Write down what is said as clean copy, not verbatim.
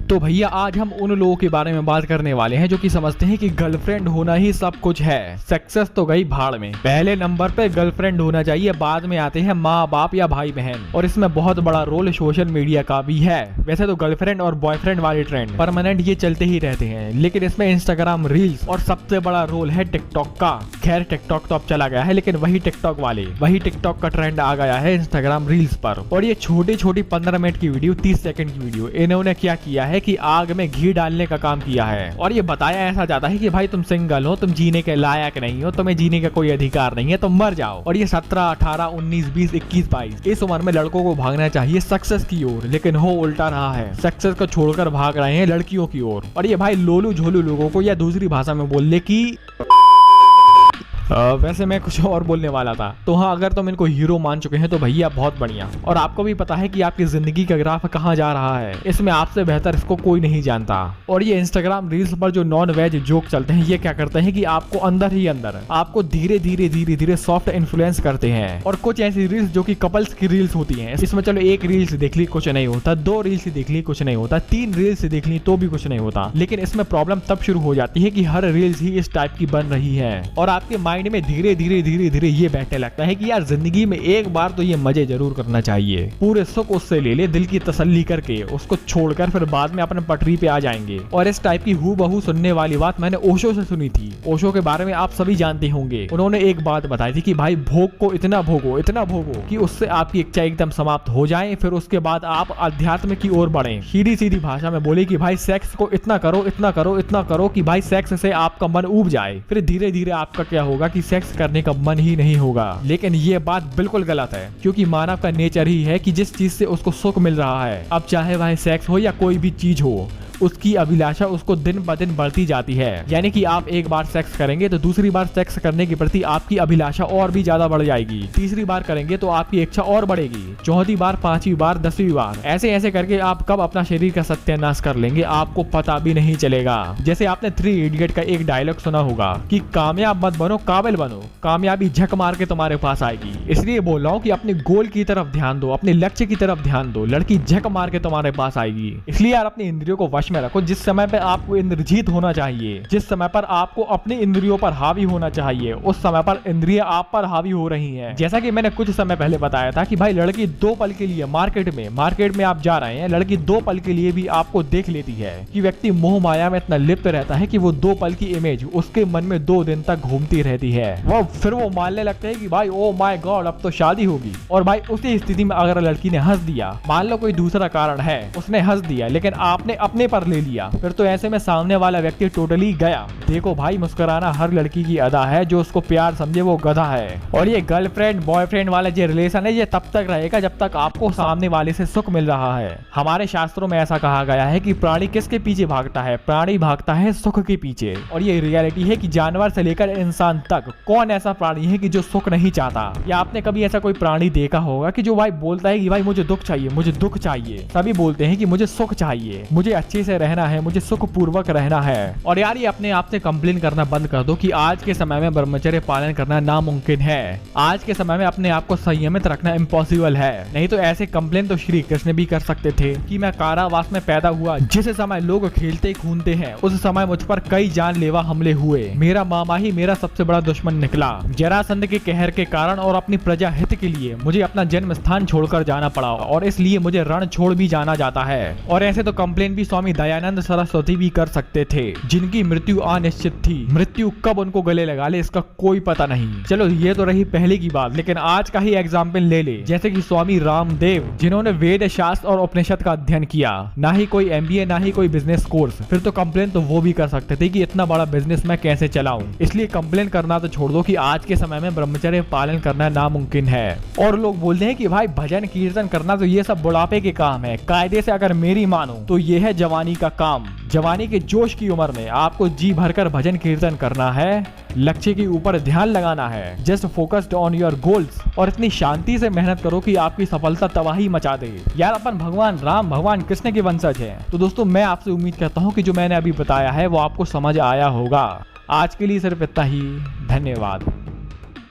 तो भैया आज हम उन लोगों के बारे में बात करने वाले हैं जो कि समझते हैं कि गर्लफ्रेंड होना ही सब कुछ है। सक्सेस तो गई भाड़ में। पहले नंबर पे गर्लफ्रेंड होना चाहिए, बाद में आते हैं माँ बाप या भाई बहन, और इसमें बहुत बड़ा रोल सोशल मीडिया का भी है। वैसे तो गर्लफ्रेंड और बॉयफ्रेंड वाले ट्रेंड परमानेंट ये चलते ही रहते हैं, लेकिन इसमें इंस्टाग्राम रील्स और सबसे बड़ा रोल है टिकटॉक का। खैर टिकटॉक तो अब चला गया है, लेकिन वही टिकटॉक का ट्रेंड आ गया है इंस्टाग्राम रील्स पर। और ये छोटी छोटी 15 मिनट की वीडियो, 30 सेकंड की वीडियो, इन्होंने क्या किया है कि आग में घी डालने का काम किया है। और ये बताया ऐसा जाता है कि भाई तुम सिंगल हो, तुम जीने के लायक नहीं हो, तुम्हें जीने का कोई अधिकार नहीं है, तुम मर जाओ। और ये 17, 18, 19, 20, 21, 22 इस उम्र में लड़कों को भागना चाहिए सक्सेस की ओर, लेकिन हो उल्टा रहा है। सक्सेस को छोड़कर भाग रहे हैं लड़कियों की ओर। और ये भाई लोलू झोलू लोगों को, या दूसरी भाषा में बोल ले की वैसे मैं कुछ और बोलने वाला था। तो हाँ, अगर तुम इनको हीरो मान चुके हैं तो भैया बहुत बढ़िया। और आपको भी पता है कि आपकी जिंदगी का ग्राफ कहाँ जा रहा है, इसमें आपसे बेहतर इसको कोई नहीं जानता। और ये इंस्टाग्राम रील्स पर जो नॉन वेज जोक चलते हैं, ये क्या करते हैं कि आपको अंदर ही अंदर आपको धीरे धीरे सॉफ्ट इन्फ्लुएंस करते हैं। और कुछ ऐसी रील्स जो कि कपल्स की रील्स होती हैं, इसमें चलो एक रील्स देख ली कुछ नहीं होता, 2 रील्स देख ली कुछ नहीं होता, 3 रील्स देख ली तो भी कुछ नहीं होता। लेकिन इसमें प्रॉब्लम तब शुरू हो जाती है कि हर रील्स ही इस टाइप की बन रही है, और आपके माइंड में धीरे धीरे ये बैठने लगता है कि यार जिंदगी में एक बार तो ये मजे जरूर करना चाहिए। पूरे सुख उससे ले ले, दिल की तसल्ली करके उसको छोड़कर फिर बाद में अपने पटरी पे आ जाएंगे। और इस टाइप की हूबहू सुनने वाली बात मैंने ओशो से सुनी थी। ओशो के बारे में आप सभी जानते होंगे। उन्होंने एक बात बताई थी कि भाई भोग को इतना भोगो कि उससे आपकी इच्छा एकदम समाप्त हो जाए, फिर उसके बाद आप अध्यात्म की ओर बढ़े। सीधी सीधी भाषा में बोले कि भाई सेक्स को इतना करो कि भाई सेक्स से आपका मन ऊब जाए, फिर धीरे धीरे आपका क्या होगा कि सेक्स करने का मन ही नहीं होगा। लेकिन ये बात बिल्कुल गलत है, क्योंकि मानव का नेचर ही है कि जिस चीज से उसको सुख मिल रहा है, अब चाहे वह सेक्स हो या कोई भी चीज हो, उसकी अभिलाषा उसको दिन ब दिन बढ़ती जाती है। यानी कि आप एक बार सेक्स करेंगे तो दूसरी बार सेक्स करने के प्रति आपकी अभिलाषा और भी ज्यादा बढ़ जाएगी। तीसरी बार करेंगे तो आपकी इच्छा और बढ़ेगी, 4थी बार, 5वीं बार, 10वीं बार, ऐसे करके आप कब अपना शरीर का सत्यानाश कर लेंगे आपको पता भी नहीं चलेगा। जैसे आपने 3 इडियट का एक डायलॉग सुना होगा कि कामयाब मत बनो, काबिल बनो, कामयाबी झक मार के तुम्हारे पास आएगी। इसलिए बोल रहा हूँ कि अपने गोल की तरफ ध्यान दो, अपने लक्ष्य की तरफ ध्यान दो, लड़की झक मार के तुम्हारे पास आएगी। इसलिए यार अपनी इंद्रियों को वश में रखो। जिस समय पे आपको इंद्रजीत होना चाहिए, जिस समय पर आपको अपनी इंद्रियों पर हावी होना चाहिए, उस समय पर इंद्रियां आप पर हावी हो रही हैं। जैसा कि मैंने कुछ समय पहले बताया था कि भाई लड़की 2 पल के लिए मार्केट में आप जा रहे हैं, लड़की 2 पल के लिए भी आपको देख लेती है कि व्यक्ति मोह माया में इतना लिप्त रहता है कि वो 2 पल की इमेज उसके मन में 2 दिन तक घूमती रहती है। फिर वो मानने लगते हैं कि भाई ओ माय गॉड अब तो शादी होगी। और भाई उसी स्थिति में अगर लड़की ने हंस दिया, मान लो कोई दूसरा कारण है, उसने हंस दिया लेकिन आपने अपने पर ले लिया, फिर तो ऐसे में सामने वाला व्यक्ति टोटली गया। देखो भाई, मुस्कुराना हर लड़की की अदा है, जो उसको प्यार समझे वो गधा है। और ये गर्लफ्रेंड बॉयफ्रेंड वाला जो रिलेशन है, ये तब तक रहेगा जब तक आपको सामने वाले से सुख मिल रहा है। हमारे शास्त्रों में ऐसा कहा गया है कि प्राणी किसके पीछे भागता है? प्राणी भागता है सुख के पीछे। और ये रियलिटी है कि जानवर से लेकर इंसान तक कौन ऐसा प्राणी है कि जो सुख नहीं चाहता? या आपने कभी ऐसा कोई प्राणी देखा होगा कि जो भाई बोलता है कि भाई मुझे दुख चाहिए, मुझे दुख चाहिए? सभी बोलते हैं कि मुझे सुख चाहिए, मुझे अच्छे से रहना है, मुझे सुख पूर्वक रहना है। और यार ये अपने आप से कंप्लेन करना बंद कर दो कि आज के समय में ब्रह्मचर्य पालन करना नामुमकिन है। आज के समय में अपने आप को संयमित रखना इम्पॉसिबल है। नहीं तो ऐसे कंप्लेन तो श्री कृष्ण भी कर सकते थे कि मैं कारावास में पैदा हुआ, जिस समय लोग खेलते कूदते हैं उस समय मुझ पर कई जानलेवा हमले हुए, मेरा मामा ही मेरा सबसे बड़ा दुश्मन निकला। जरासंध के कहर के कारण और अपनी प्रजा हित के लिए मुझे अपना जन्म स्थान छोड़कर जाना पड़ा, और इसलिए मुझे रण छोड़ भी जाना जाता है। और ऐसे तो कंप्लेन भी स्वामी दयानंद सरस्वती भी कर सकते थे, जिनकी मृत्यु अनिश्चित थी। मृत्यु कब उनको गले लगा ले इसका कोई पता नहीं। चलो ये तो रही पहले की बात, लेकिन आज का ही एग्जाम्पल ले ले, जैसे कि स्वामी रामदेव, जिन्होंने वेद शास्त्र और उपनिषद का अध्ययन किया, ना ही कोई MBA ना ही कोई बिजनेस कोर्स, फिर तो कंप्लेन तो वो भी कर सकते थे कि इतना बड़ा बिजनेस मैं कैसे चलाऊं। इसलिए कंप्लेन करना तो छोड़ दो कि आज के समय में ब्रह्मचर्य पालन करना नामुमकिन है। और लोग बोलते हैं कि भाई भजन कीर्तन करना तो ये सब बुढ़ापे के काम है। कायदे से अगर मेरी मानो तो ये है जवानी का काम। जवानी के जोश की उम्र में आपको जी भरकर भजन कीर्तन करना है, लक्ष्य के ऊपर ध्यान लगाना है, just focused on your goals, और इतनी शांति से मेहनत करो कि आपकी सफलता तबाही मचा दे। यार अपन भगवान राम भगवान कृष्ण के वंशज हैं। तो दोस्तों मैं आपसे उम्मीद करता हूँ कि जो मैंने अभी बताया है वो आपको समझ आया होगा। आज के लिए सिर्फ इतना ही, धन्यवाद।